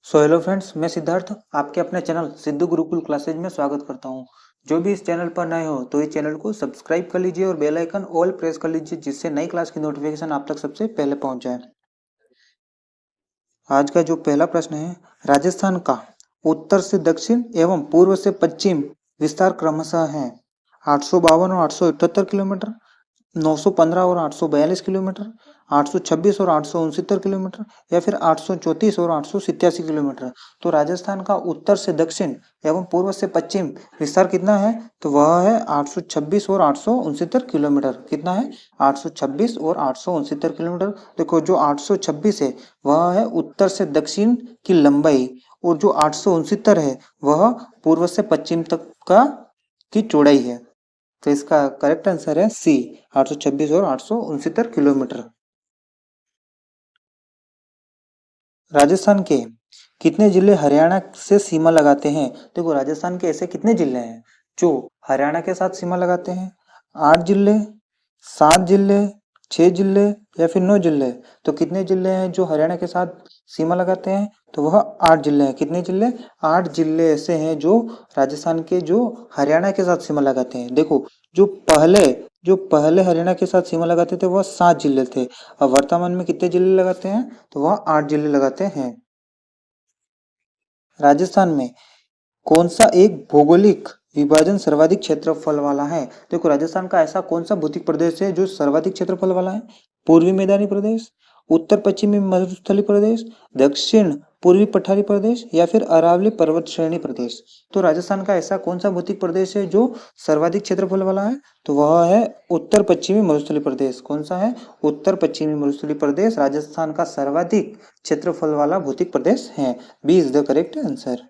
Hello friends, मैं सिद्धार्थ आपके अपने चैनल सिद्धू गुरुकुल क्लासेज में स्वागत करता हूं। जो भी इस चैनल पर नए हो तो इस चैनल को सब्सक्राइब कर लीजिए और बेल आइकन ऑल प्रेस कर लीजिए, जिससे नई क्लास की नोटिफिकेशन आप तक सबसे पहले पहुंच जाए। आज का जो पहला प्रश्न है, राजस्थान का उत्तर से दक्षिण एवं पूर्व से पश्चिम विस्तार क्रमशः है 852 और 878 किलोमीटर, 915 और 842 किलोमीटर, 826 और 869 किलोमीटर, या फिर 834 और 887 किलोमीटर। तो राजस्थान का उत्तर से दक्षिण एवं पूर्व से पश्चिम विस्तार कितना है? तो वह है 826 और 869 किलोमीटर। कितना है? 826 और 869 किलोमीटर। देखो, जो 826 है वह है उत्तर से दक्षिण की लंबाई, और जो 869 है वह पूर्व से पश्चिम तक का की चौड़ाई है। तो इसका करेक्ट आंसर है सी, 826 और 869 किलोमीटर। राजस्थान के कितने जिले हरियाणा से सीमा लगाते हैं? देखो, राजस्थान के ऐसे कितने जिले हैं जो हरियाणा के साथ सीमा लगाते हैं? 8 जिले, 7 जिले, 6 जिले, या फिर 9 जिले। तो कितने जिले हैं जो हरियाणा के साथ सीमा लगाते हैं? तो वह 8 जिले हैं। कितने जिले? 8 जिले ऐसे हैं जो राजस्थान के जो हरियाणा के साथ सीमा लगाते हैं। देखो, जो पहले जो पहले हरियाणा के साथ सीमा लगाते थे वह 7 जिले थे। अब वर्तमान में कितने जिले लगाते हैं? तो वह 8 जिले लगाते हैं। राजस्थान में कौन सा एक भौगोलिक विभाजन सर्वाधिक क्षेत्रफल वाला है? देखो, राजस्थान का ऐसा कौन सा भौतिक प्रदेश है जो सर्वाधिक क्षेत्रफल वाला है? पूर्वी मैदानी प्रदेश, उत्तर पश्चिमी मरुस्थलीय प्रदेश, दक्षिण पूर्वी पठारी प्रदेश, या फिर अरावली पर्वत श्रेणी प्रदेश। तो राजस्थान का ऐसा कौन सा भौतिक प्रदेश है जो सर्वाधिक क्षेत्रफल वाला है? तो वह है उत्तर पश्चिमी मरुस्थलीय प्रदेश। कौन सा है? उत्तर पश्चिमी मरुस्थलीय प्रदेश राजस्थान का सर्वाधिक क्षेत्रफल वाला भौतिक प्रदेश है। B is the correct answer.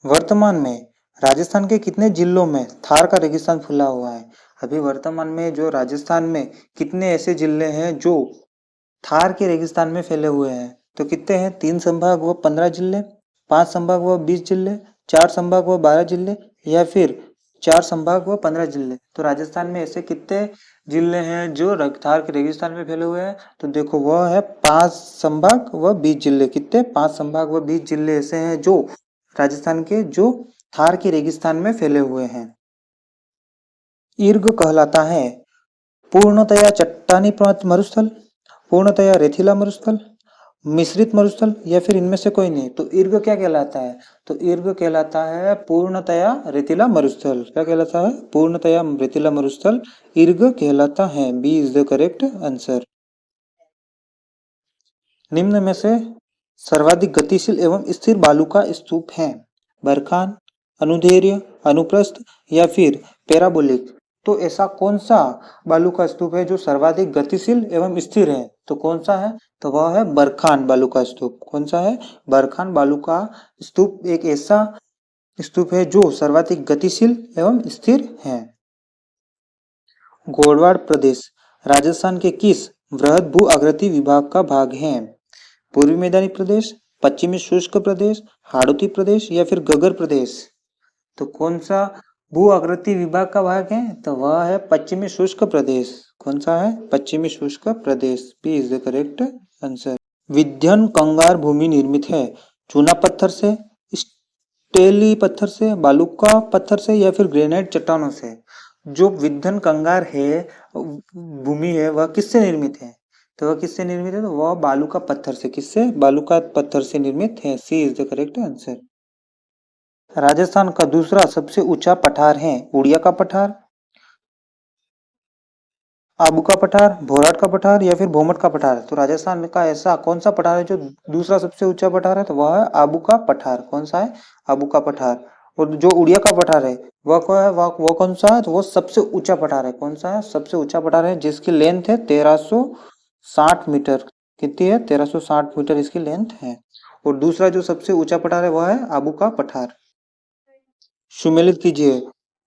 वर्तमान में राजस्थान के कितने जिलों में थार का रेगिस्तान फैला हुआ है? अभी वर्तमान में जो राजस्थान में कितने ऐसे जिले हैं जो थार के रेगिस्तान में फैले हुए हैं? तो कितने हैं? 3 संभाग व 15 जिले, 5 संभाग व 20 जिले, 4 संभाग व 12 जिले, या फिर 4 संभाग व 15 जिले। तो राजस्थान में ऐसे कितने जिले हैं जो थार के रेगिस्तान में फैले हुए हैं? तो देखो, वह है 5 संभाग व 20 जिले। कितने? 5 संभाग व 20 जिले ऐसे हैं जो राजस्थान के जो थार के रेगिस्तान में फैले हुए हैं। ईर्ग कहलाता है पूर्णतया चट्टानी मरुस्थल, पूर्णतया रेतीला मरुस्थल, मिश्रित मरुस्थल, या फिर इनमें से कोई नहीं। तो ईर्ग क्या कहलाता है? तो ईर्ग कहलाता है पूर्णतया रेतीला मरुस्थल। क्या कहलाता है? पूर्णतया रेतीला मरुस्थल ईर्ग कहलाता है। B is the correct answer. निम्न में से सर्वाधिक गतिशील एवं स्थिर बालू का स्तूप है? बरखान, अनुदैर्य, अनुप्रस्थ, या फिर पैराबोलिक। तो ऐसा कौन सा बालू का स्तूप है जो सर्वाधिक गतिशील एवं स्थिर है? तो कौन सा है? तो वह है बरखान बालू का स्तूप। कौन सा है? बरखान बालू का स्तूप एक ऐसा स्तूप है जो सर्वाधिक गतिशील एवं स्थिर है। गोडवाड़ प्रदेश राजस्थान के किस वृहद भू आकृति विभाग का भाग है? पूर्वी मैदानी प्रदेश, पश्चिमी शुष्क प्रदेश, हाड़ौती प्रदेश, या फिर गगर प्रदेश। तो कौन सा भू आकृति विभाग का भाग है? तो वह है पश्चिमी शुष्क प्रदेश। कौन सा है? पश्चिमी शुष्क प्रदेश। B is the correct answer. विध्यन कंगार भूमि निर्मित है चूना पत्थर से, स्टेली पत्थर से, बालूका पत्थर से, या फिर ग्रेनाइट चट्टानों से। जो विध्यन कंगार है भूमि है वह किससे निर्मित है? तो वह किससे निर्मित है? तो वह बालू का पत्थर से। किससे? बालू का पत्थर से निर्मित है। C is the correct answer. Rajasthan का दूसरा सबसे ऊंचा पठार है उड़िया का पठार, आबू का पठार, भोराट का पठार, या फिर भोमट का पठार। तो राजस्थान का ऐसा कौन सा पठार है जो दूसरा सबसे ऊंचा पठार है? तो वह है आबू का पठार। कौन सा है? आबू का पठार। और जो उड़िया का पठार है वह कौन है? वह कौन सा है? तो वो सबसे ऊंचा पठार है। कौन सा है? सबसे ऊंचा पठार है जिसकी लेंथ है 1360 मीटर। कितनी है? 1360 मीटर इसकी लेंथ है। और दूसरा जो सबसे ऊंचा पठार है वह है आबू का पठार। सुमेलित कीजिए,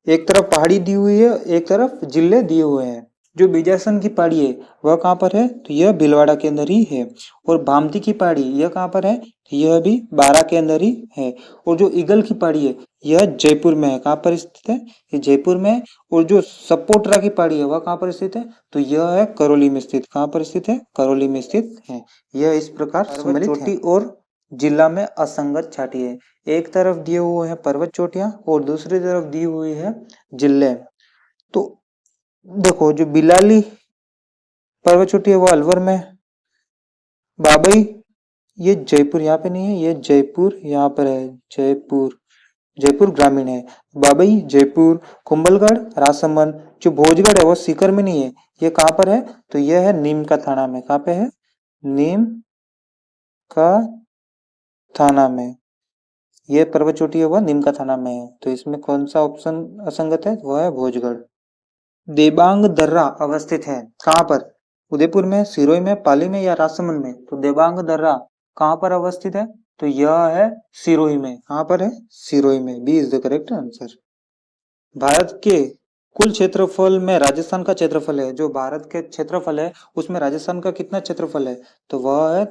एक तरफ पहाड़ी दी हुई है, एक तरफ जिले दिए हुए हैं। जो बीजासन की पहाड़ी है वह कहाँ पर है, तो यह भीलवाड़ा के अंदर ही है। और भामती की पहाड़ी यह कहाँ पर है, तो यह भी बारां के अंदर ही है। और जो ईगल की पहाड़ी है यह जयपुर में है। कहाँ पर स्थित है, ये जयपुर में है। और जो सपोट्रा की पहाड़ी है वह कहाँ पर स्थित है, तो यह है करौली में स्थित। कहाँ पर स्थित है, करौली में स्थित है। यह इस प्रकार सम्मिलित है। चोटी और जिला में असंगत छाटी है। एक तरफ दिए हुए हैं पर्वत चोटियां और दूसरी तरफ दी हुई है जिले। तो देखो जो बिलाली पर्वत चोटी है वो अलवर में, बाबई ये जयपुर यहाँ पे नहीं है, ये जयपुर यहाँ पर है, जयपुर, जयपुर ग्रामीण है। बाबई जयपुर, कुंभलगढ़ राजसमंद। जो भोजगढ़ है वो सीकर में नहीं है, ये कहाँ पर है, तो यह है नीम का थाना में। कहाँ पे है, नीम का थाना में। ये पर्वत चोटी है वह नीम का थाना में है। तो इसमें कौन सा ऑप्शन असंगत है, वह है भोजगढ़। देबांग दर्रा अवस्थित है कहाँ पर, उदयपुर में, सिरोही में, पाली में या राजसमंद में। तो देबांग दर्रा कहाँ पर अवस्थित है, तो यह है सिरोही में। कहाँ पर है, सिरोही में। B is the correct answer. Bharat के कुल क्षेत्रफल में राजस्थान का क्षेत्रफल है, जो भारत के क्षेत्रफल है उसमें राजस्थान का कितना क्षेत्रफल है, तो वह है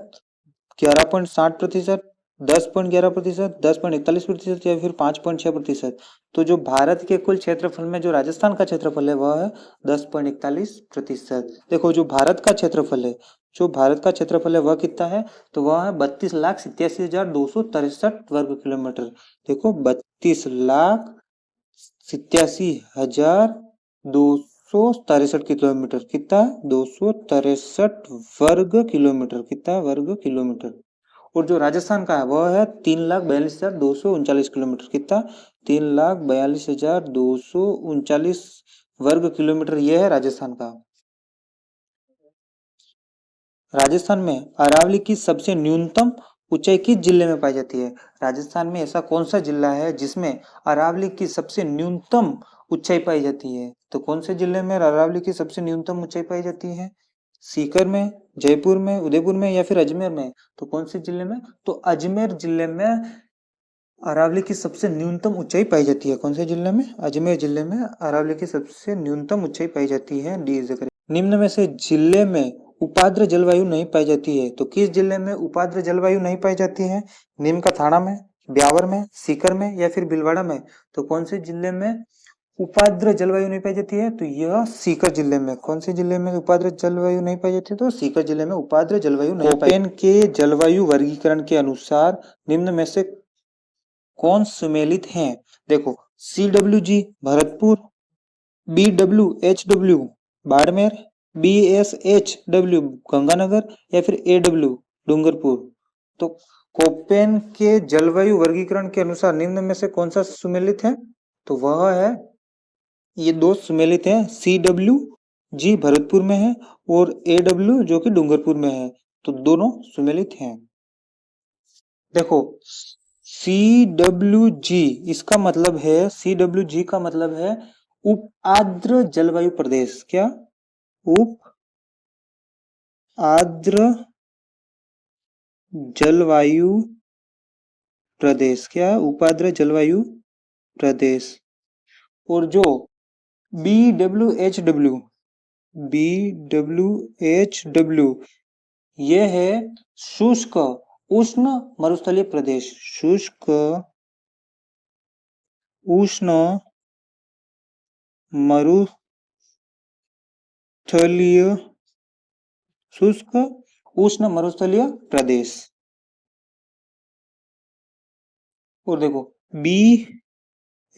11.60%, 10.11%, 10.41% या फिर 5.6%। तो जो भारत के कुल क्षेत्रफल में जो राजस्थान का क्षेत्रफल है वह है 10.41%। देखो जो भारत का क्षेत्रफल है, जो भारत का क्षेत्रफल है वह कितना है, तो वह है 32,87,263 वर्ग किलोमीटर। देखो 32,87,263 किलोमीटर, कितना, 263 वर्ग किलोमीटर, कितना वर्ग किलोमीटर। और जो राजस्थान का है वह है 3,42,239 किलोमीटर, कितना, 3,42,239 वर्ग किलोमीटर, यह है राजस्थान का। राजस्थान में अरावली की सबसे न्यूनतम ऊंचाई किस जिले में पाई जाती है। राजस्थान में ऐसा कौन सा जिला है जिसमें अरावली की सबसे न्यूनतम ऊंचाई पाई जाती है, तो कौन से जिले में अरावली की सबसे न्यूनतम ऊंचाई पाई जाती है, सीकर में, जयपुर में, उदयपुर में या फिर अजमेर में। तो कौन से जिले में, तो अजमेर जिले में अरावली की सबसे न्यूनतम ऊंचाई पाई जाती है। कौन से जिले में, अजमेर जिले में अरावली की सबसे न्यूनतम ऊंचाई पाई जाती है। D is the correct. निम्न में से जिले में उपाद्र जलवायु नहीं पाई जाती है, तो किस जिले में उपाद्र जलवायु नहीं पाई जाती है, नीम का थाना में, ब्यावर में, सीकर में या फिर भीलवाड़ा में। तो कौन से जिले में उपाद्र जलवायु नहीं पाई जाती है, तो यह सीकर जिले में। कौन से जिले में उपाद्र जलवायु नहीं पाई जाती है, तो सीकर जिले में उपाद्र जलवायु नहीं पाई। कोपेन के जलवायु वर्गीकरण के अनुसार निम्न में से कौन सुमेलित हैं। देखो CWG Bharatpur, BWHW Barmer, BSHW Ganganagar या फिर AW डूंगरपुर। तो कोपेन के जलवायु वर्गीकरण के अनुसार निम्न में से कौन सा सुमेलित है, तो वह है, ये दो सुमेलित है, CWG भरतपुर में है और AW जो कि डूंगरपुर में है। तो दोनों सुमेलित हैं। देखो CWG इसका मतलब है, CWG का मतलब है उप आर्द्र जलवायु प्रदेश। क्या, उप आर्द्र जलवायु प्रदेश। क्या, उपाद्र जलवायु प्रदेश। और जो BWHW, BWHW ये है शुष्क उष्ण मरुस्थलीय प्रदेश। शुष्क उष्ण मरुस्थलीय, शुष्क उष्ण मरुस्थलीय प्रदेश। और देखो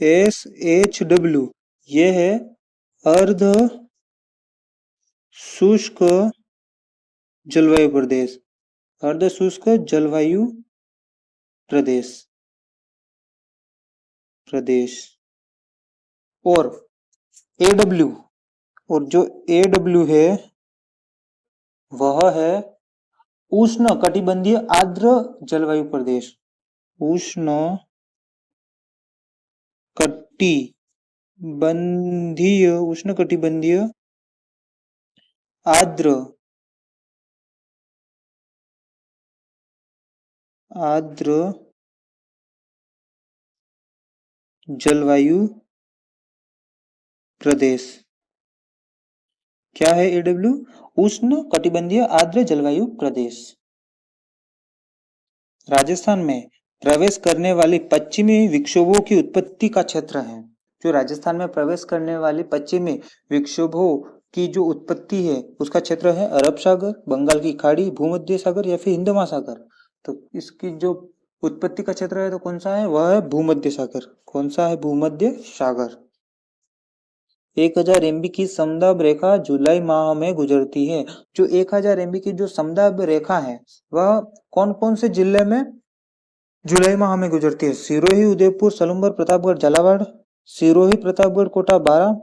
BSHW ये है अर्ध शुष्क जलवायु प्रदेश, अर्ध शुष्क जलवायु प्रदेश, प्रदेश। और AW, और जो AW है वह है उष्ण कटिबंधीय आर्द्र जलवायु प्रदेश। उष्ण कटिबंधीय, उष्ण कटिबंधीय आर्द्र, आर्द्र जलवायु प्रदेश। क्या है AW? उष्ण कटिबंधीय आर्द्र जलवायु प्रदेश। राजस्थान में प्रवेश करने वाली पश्चिमी विक्षोभों की उत्पत्ति का क्षेत्र है। जो राजस्थान में प्रवेश करने वाली पश्चिमी विक्षोभों की जो उत्पत्ति है उसका क्षेत्र है अरब सागर, बंगाल की खाड़ी, भूमध्य सागर या फिर हिंद महासागर। तो इसकी जो उत्पत्ति का क्षेत्र है तो कौन सा है? वह है भूमध्य सागर। कौन सा है? भूमध्य सागर। 1000 MB की समदाब रेखा जुलाई माह में गुजरती है। जो 1000 MB की जो समदाब रेखा है वह कौन कौन से जिले में जुलाई माह में गुजरती है? सिरोही, उदयपुर, सलूंबर, प्रतापगढ़, झालावाड़। सिरोही, प्रतापगढ़, कोटा, बारां,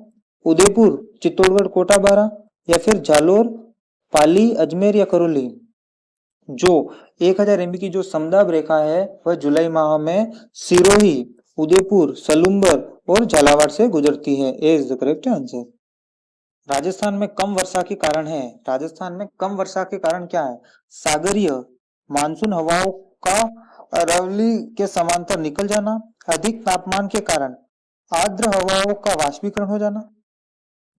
उदयपुर, चित्तौड़गढ़, कोटा, बारां या फिर जालोर, पाली, अजमेर या करौली। जो 1000 MB की जो समदाब रेखा है वह जुलाई माह में सिरोही, उदयपुर, सलूंबर और झालावाड़ से गुजरती है। A is the correct answer. Rajasthan में कम वर्षा के कारण है। राजस्थान में कम वर्षा के कारण क्या है? सागरीय मानसून हवाओं का अरावली के समांतर निकल जाना, अधिक तापमान के कारण आर्द्र हवाओं का वाष्पीकरण हो जाना,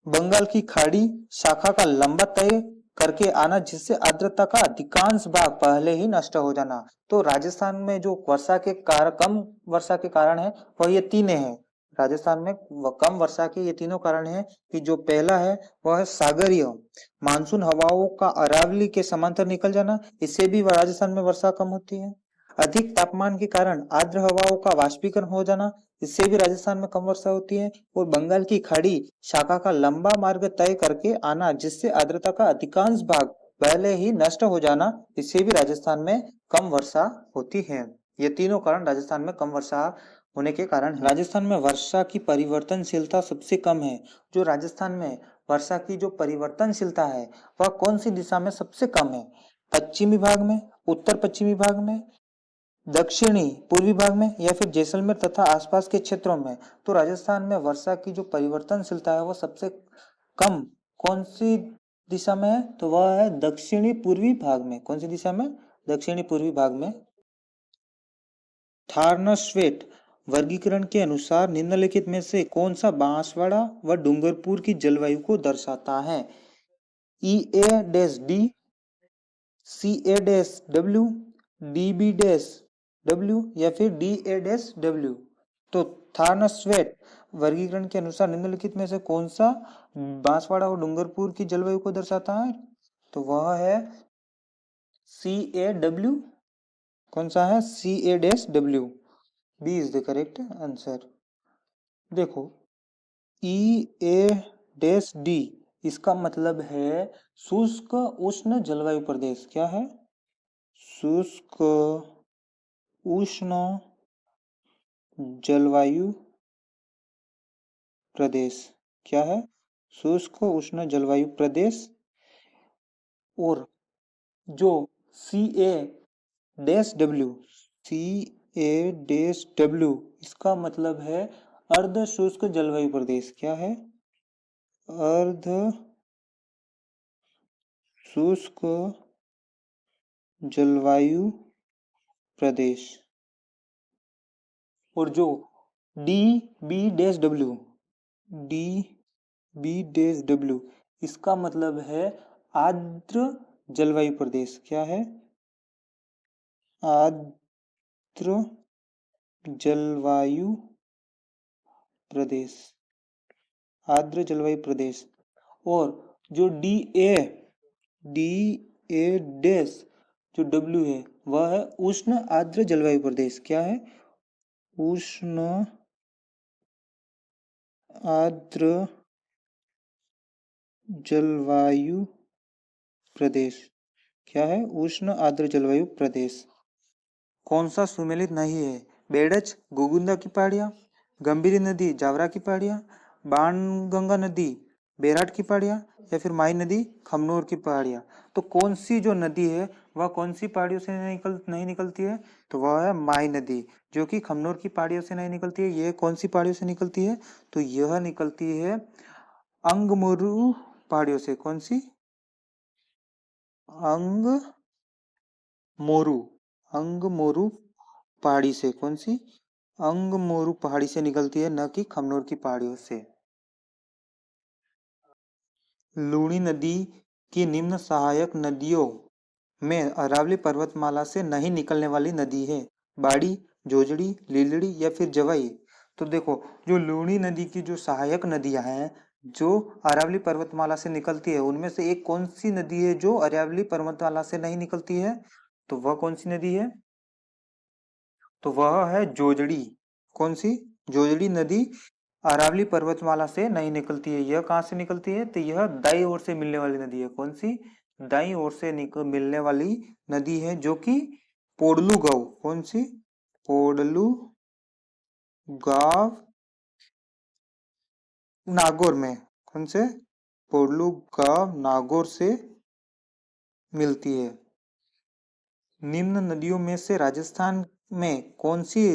बंगाल की खाड़ी शाखा का लंबा तय करके आना जिससे आर्द्रता का अधिकांश भाग पहले ही नष्ट हो जाना। तो राजस्थान में जो वर्षा के कारण कम वर्षा के कारण है वह ये तीन है। राजस्थान में कम वर्षा के ये तीनों कारण है कि जो पहला है वह है सागरीय मानसून हवाओं का अरावली के समांतर निकल जाना, इससे भी राजस्थान में वर्षा कम होती है। अधिक तापमान के कारण आर्द्र हवाओं का वाष्पीकरण हो जाना, इससे भी राजस्थान में कम वर्षा होती है। और बंगाल की खाड़ी शाखा का लंबा मार्ग तय करके आना जिससे आर्द्रता का अधिकांश भाग पहले ही नष्ट हो जाना, इससे भी राजस्थान में कम वर्षा होती है। ये तीनों कारण राजस्थान में कम वर्षा होने के कारण है। राजस्थान में वर्षा की परिवर्तनशीलता सबसे कम है। जो राजस्थान में वर्षा की जो परिवर्तनशीलता है वह कौन सी दिशा में सबसे कम है? पश्चिमी भाग में, उत्तर पश्चिमी भाग में, दक्षिणी पूर्वी भाग में या फिर जैसलमेर तथा आसपास के क्षेत्रों में। तो राजस्थान में वर्षा की जो परिवर्तनशीलता है वो सबसे कम कौन सी दिशा में है? तो वह है दक्षिणी पूर्वी भाग में। कौन सी दिशा में? दक्षिणी पूर्वी भाग में। थार्नस्वेट वर्गीकरण के अनुसार निम्नलिखित में से कौन सा बांसवाड़ा व डूंगरपुर की जलवायु को दर्शाता है? EA-D, CA-W, DB-W या फिर DA-W। तो थार्नस्वेट वर्गीकरण के अनुसार निम्नलिखित में से कौन सा बांसवाड़ा और डूंगरपुर की जलवायु को दर्शाता है? तो वह है CA-W। कौन सा है? CA-W। B is the correct answer. देखो EA-D इसका मतलब है शुष्क उष्ण जलवायु प्रदेश। क्या है? शुष्क उष्ण जलवायु प्रदेश। क्या है? शुष्क उष्ण जलवायु प्रदेश। और जो CA-W, CA-W इसका मतलब है अर्ध शुष्क जलवायु प्रदेश। क्या है? अर्ध शुष्क जलवायु प्रदेश। और जो DB-W, DB-W इसका मतलब है आर्द्र जलवायु प्रदेश। क्या है? आर्द्र जलवायु प्रदेश। आर्द्र जलवायु प्रदेश। और जो DA डैश जो W है वह है उष्ण आर्द्र जलवायु प्रदेश। क्या है? उष्ण आर्द्र जलवायु प्रदेश। क्या है? उष्ण आर्द्र जलवायु प्रदेश। कौन सा सुमेलित नहीं है? बेडच गोगुंदा की पहाड़ियां, गंभीरी नदी जावरा की पहाड़ियां, बाणगंगा नदी बेराट की पहाड़ियां या फिर माई नदी खमनोर की पहाड़ियां। तो कौन सी जो नदी है वह कौन सी पहाड़ियों से नहीं निकलती है? तो वह है माई नदी, जो कि खमनोर की पहाड़ियों से नहीं निकलती है। यह कौन सी पहाड़ियों से निकलती है? तो यह निकलती है अंगमोरू पहाड़ियों से। कौन सी? अंगमोरू, अंगमोरू पहाड़ी से। कौन सी? अंगमोरू पहाड़ी से निकलती है, न कि खमनोर की पहाड़ियों से। लूणी नदी की निम्न सहायक नदियों में अरावली पर्वतमाला से नहीं निकलने वाली नदी है? बाड़ी, जोजड़ी, लीलड़ी या फिर जवाई? तो देखो, जो लूणी नदी की जो सहायक नदियां हैं जो अरावली पर्वतमाला से निकलती है, उनमें से एक कौन सी नदी है जो अरावली पर्वतमाला से नहीं निकलती है? तो वह कौन सी नदी है? तो वह है जोजड़ी। कौन सी? जोजड़ी नदी अरावली पर्वतमाला से नहीं निकलती है। यह कहाँ से निकलती है? तो यह दाई ओर से मिलने वाली नदी है। कौन सी? दाई ओर से मिलने वाली नदी है, जो कि पोडलू गांव। कौन सी? पोडलू गांव नागौर में। कौन से? पोडलू गांव नागौर से मिलती है। निम्न नदियों में से राजस्थान में कौन सी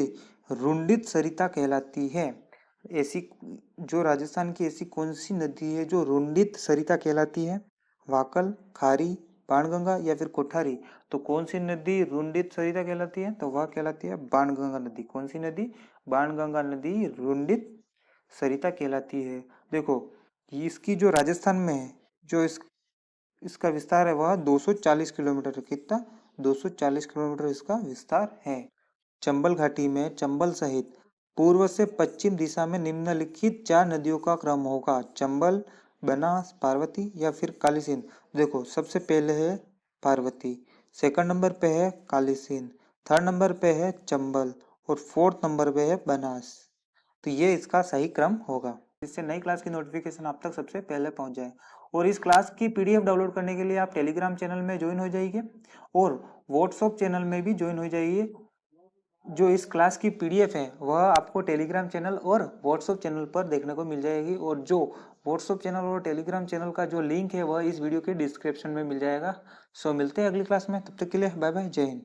रुंडित सरिता कहलाती है? ऐसी जो राजस्थान की ऐसी कौन सी नदी है जो रुंडित सरिता कहलाती है? वाकल, खारी, बाणगंगा या फिर कोठारी? तो कौन सी नदी रुंडित सरिता कहलाती है? तो वह कहलाती है बाणगंगा नदी। कौन सी नदी? बाणगंगा नदी रुंडित सरिता कहलाती है। देखो, इसकी जो राजस्थान में है, जो इसका विस्तार है वह 240 किलोमीटर है। कितना? 240 किलोमीटर इसका विस्तार है। चंबल घाटी में चंबल सहित पूर्व से पश्चिम दिशा में निम्नलिखित 4 नदियों का क्रम होगा। चंबल, बनास, पार्वती या फिर काली सिंध? देखो, सबसे पहले है पार्वती, सेकंड नंबर पे है काली सिंध, थर्ड नंबर पे है चंबल और फोर्थ नंबर पे है बनास। तो ये इसका सही क्रम होगा, जिससे नई क्लास की नोटिफिकेशन आप तक सबसे पहले पहुंच जाए। और इस क्लास की पीडीएफ डाउनलोड करने के लिए आप टेलीग्राम चैनल में ज्वाइन हो जाइए और व्हाट्सएप चैनल में भी ज्वाइन हो जाइए। जो इस क्लास की पीडीएफ है वह आपको टेलीग्राम चैनल और व्हाट्सएप चैनल पर देखने को मिल जाएगी, और जो व्हाट्सएप चैनल और टेलीग्राम चैनल का जो लिंक है वह इस वीडियो के डिस्क्रिप्शन में मिल जाएगा। सो मिलते हैं अगली क्लास में, तब तक के लिए बाय बाय, जय हिंद।